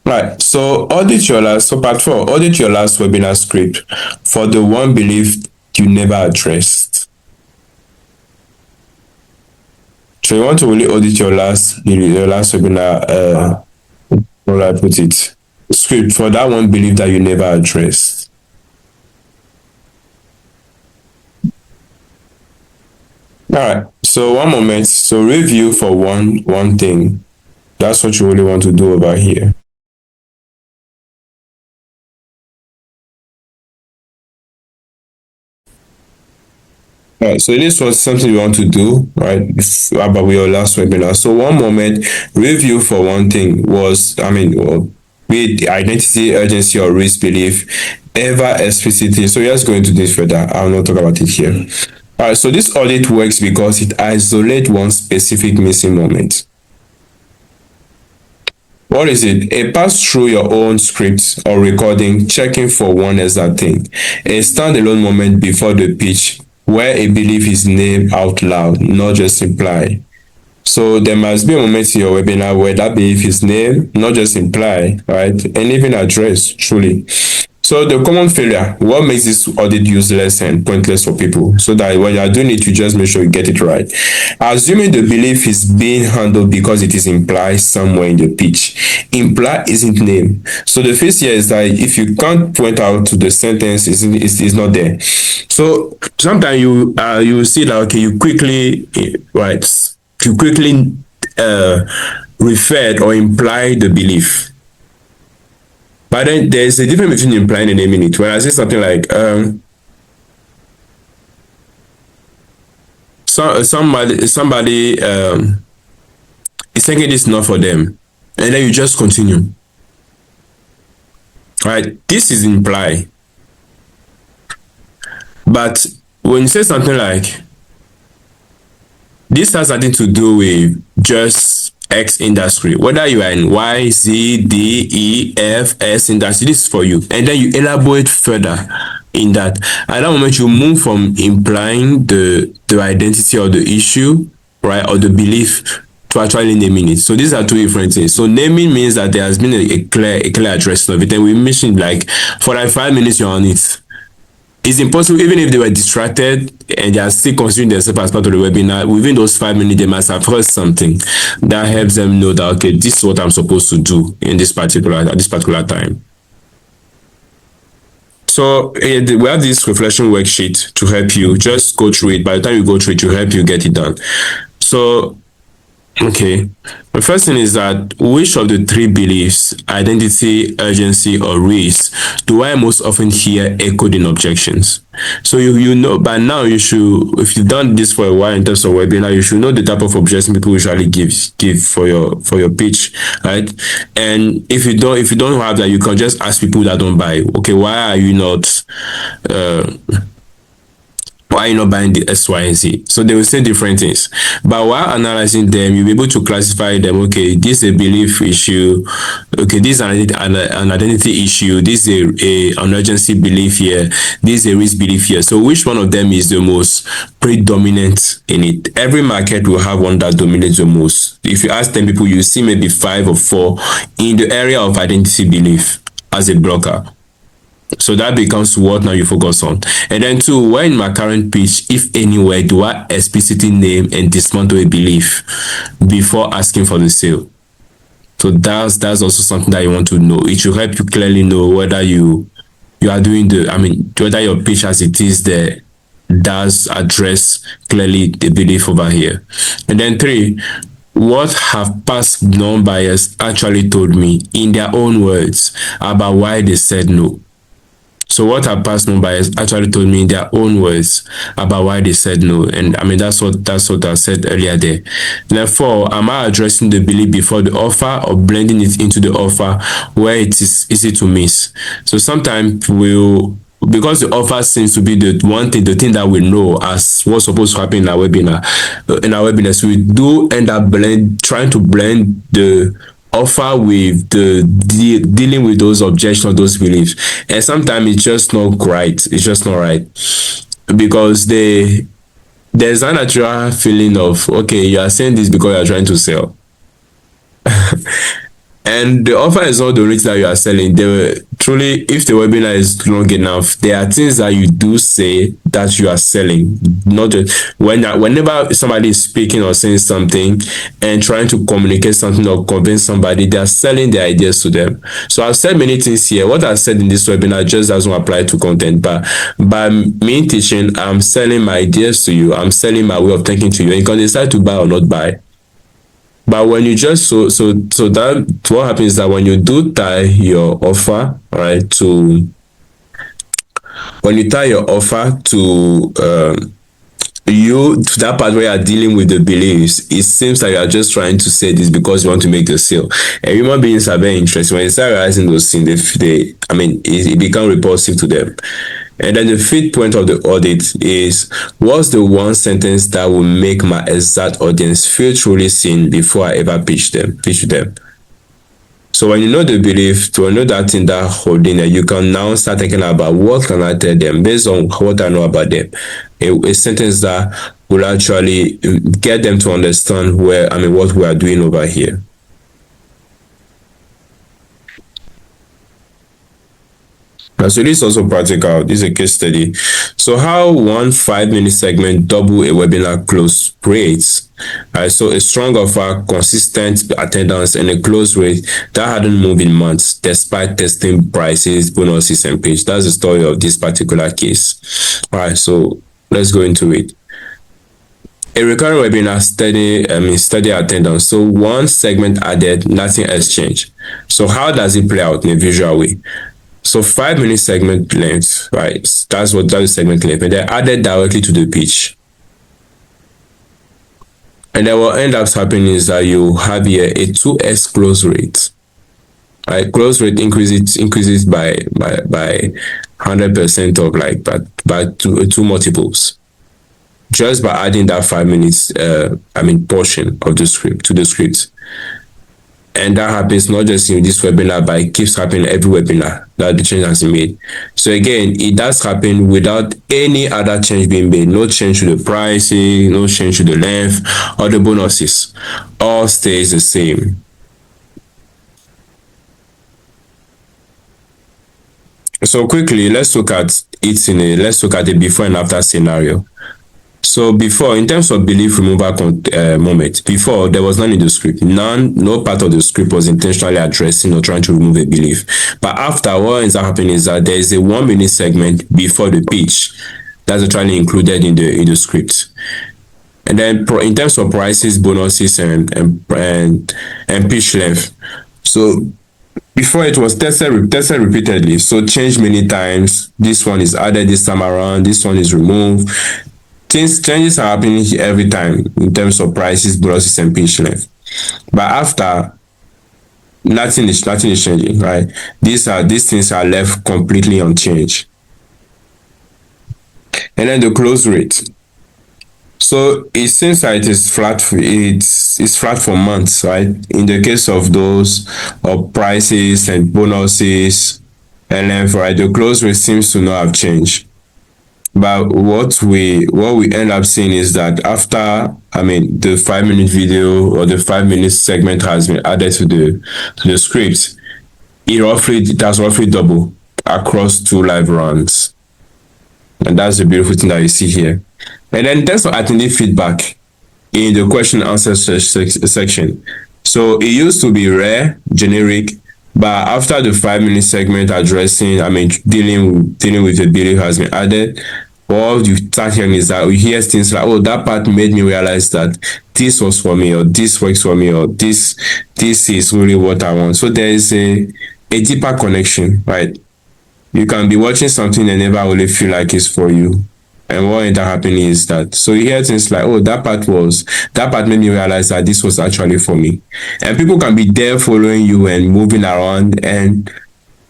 Right. So part 4, audit your last webinar script for the one belief you never addressed. So you want to really audit your last webinar, how do I put it? Script for that one belief that you never addressed. All right. So one moment. So review for one thing. That's what you really want to do over here. All right, so this was something you want to do, right, about your last webinar. So one moment, review for one thing was, with identity, urgency, or risk belief, ever explicitly. So let's go into this further. I'll not talk about it here. All right, so this audit works because it isolates one specific missing moment. What is it? A pass through your own script or recording, checking for one exact thing. A standalone moment before the pitch where a belief is named out loud, not just implied. So there must be a moment in your webinar where that belief is named, not just implied, right? And even addressed, truly. So the common failure, what makes this audit useless and pointless for people? So that when you are doing it, you just make sure you get it right. Assuming the belief is being handled because it is implied somewhere in the pitch. Imply isn't named. So the first here is that if you can't point out to the sentence, it's not there. So sometimes you see that, okay, you quickly referred or implied the belief. But then there's a difference between implying and naming it. When I say something like somebody is thinking it's not for them, and then you just continue. Right? This is imply. But when you say something like this has nothing to do with just X industry, whether you are in Y, Z, D, E, F, S industry, this is for you. And then you elaborate further in that. At that moment, you move from implying the identity or the issue, right, or the belief to actually naming it. So these are two different things. So naming means that there has been a clear addressing of it. And we mentioned like for like 5 minutes you're on it. It's impossible, even if they were distracted and they are still considering themselves as part of the webinar, within those 5 minutes, they must have heard something that helps them know that, okay, this is what I'm supposed to do in at this particular time. So we have this reflection worksheet to help you. Just go through it. By the time you go through it, will help you get it done. So, okay. The first thing is that which of the three beliefs, identity, urgency, or risk, do I most often hear echoed in objections? So you know by now, you should, if you've done this for a while in terms of webinar, you should know the type of objection people usually give for your pitch, right? And if you don't have that, you can just ask people that don't buy. Okay, why are you not buying the X, Y, and Z? So they will say different things. But while analyzing them, you'll be able to classify them. Okay, this is a belief issue. Okay, this is an identity issue. This is an urgency belief here. This is a risk belief here. So which one of them is the most predominant in it? Every market will have one that dominates the most. If you ask 10 people, you see maybe 5 or 4 in the area of identity belief as a blocker. So that becomes what now you focus on. And then 2, where in my current pitch, if anywhere, do I explicitly name and dismantle a belief before asking for the sale? So that's also something that you want to know. It should help you clearly know whether you are doing whether your pitch as it is there does address clearly the belief over here. And then 3, what have past non-buyers actually told me in their own words about why they said no? So what have past non-buyers actually told me in their own words about why they said no? And that's what I said earlier there. Therefore, am I addressing the belief before the offer or blending it into the offer where it is easy to miss? So sometimes because the offer seems to be the thing that we know as what's supposed to happen in our webinar, so we do end up trying to blend the offer with the dealing with those objections, those beliefs, and sometimes it's just not right. It's just not right because there's a natural feeling of, okay, you are saying this because you are trying to sell. And the offer is not the only thing that you are selling. There were truly, if the webinar is long enough, there are things that you do say that you are selling. Not just whenever somebody is speaking or saying something and trying to communicate something or convince somebody, they are selling their ideas to them. So I've said many things here. What I've said in this webinar just doesn't apply to content, but by me teaching, I'm selling my ideas to you. I'm selling my way of thinking to you, and you can decide to buy or not buy. But when you just so that what happens is that when you do tie your offer, right, to when you tie your offer to you to that part where you are dealing with the beliefs, it seems like you are just trying to say this because you want to make the sale. And human beings are very interesting. When you start realizing those things, it becomes repulsive to them. And then the fifth point of the audit is, what's the one sentence that will make my exact audience feel truly seen before I ever pitch to them? So when you know the belief, to know that thing that holding it, you can now start thinking about what can I tell them based on what I know about them. A sentence that will actually get them to understand what we are doing over here. So this is also practical. This is a case study. So how one 5-minute segment double a webinar close rates. So a strong offer, consistent attendance, and a close rate that hadn't moved in months despite testing prices, bonuses, and page. That's the story of this particular case. All right, so let's go into it. A recurring webinar, steady attendance. So one segment added, nothing else changed. So how does it play out in a visual way? So 5-minute segment length, right? That's segment length, and they're added directly to the pitch. And then what ends up happening is that you have here a 2x close rate. Right? Close rate increases by 100% of by two multiples. Just by adding that 5 minutes portion of the script to the script. And that happens not just in this webinar, but it keeps happening every webinar that the change has been made. So again, it does happen without any other change being made. No change to the pricing, no change to the length or the bonuses. All stays the same. So quickly, let's look at the before and after scenario. So before, in terms of belief removal moment, before there was none in the script. No part of the script was intentionally addressing or trying to remove a belief. But after, what ends up happening is that there is a 1-minute segment before the pitch that's actually included in the script. And then in terms of prices, bonuses, and pitch length. So before it was tested repeatedly, so changed many times. This one is added this time around. This one is removed. Changes are happening every time in terms of prices, bonuses, and pitch length. But after, nothing is changing, right? These things are left completely unchanged. And then the close rate. So it seems like it's flat. It's flat for months, right? In the case of those of prices and bonuses and length, right? The close rate seems to not have changed. But what we end up seeing is that after the 5-minute video or the 5-minute segment has been added to the script, it has roughly double across 2 live runs. And that's the beautiful thing that you see here. And then in terms of attendee feedback in the question and answer section. So it used to be rare, generic, but after the 5-minute segment addressing, dealing with the belief has been added, all you start hearing is that we hear things like, oh, that part made me realize that this was for me, or this works for me, or this is really what I want. So there is a deeper connection, right? You can be watching something and never really feel like it's for you. And what ended up happening is that, so you hear things like, oh, that part made me realize that this was actually for me. And people can be there following you and moving around and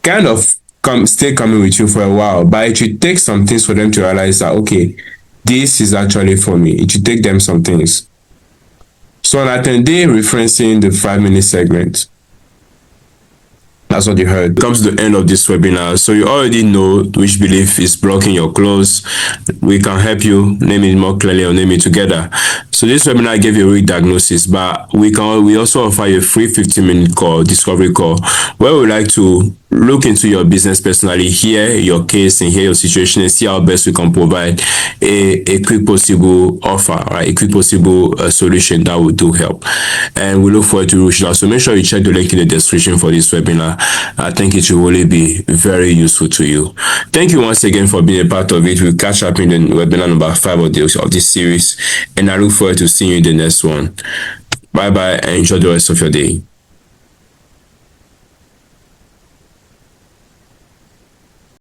kind of stay coming with you for a while. But it should take some things for them to realize that, okay, this is actually for me. It should take them some things. So an attendee referencing the 5-minute segment. That's what you heard. It comes to the end of this webinar. So you already know which belief is blocking your close. We can help you name it more clearly or name it together. So this webinar gave you a real diagnosis, but we also offer a free 15-minute call, discovery call, where we would like to look into your business personally, hear your case and hear your situation, and see how best we can provide a quick possible offer, right? A quick possible solution that will do help. And we look forward to reaching out. So make sure you check the link in the description for this webinar. I think it will really be very useful to you. Thank you once again for being a part of it. We'll catch up in the webinar number 5 of this series, and I look forward to seeing you in the next one. Bye bye, and enjoy the rest of your day.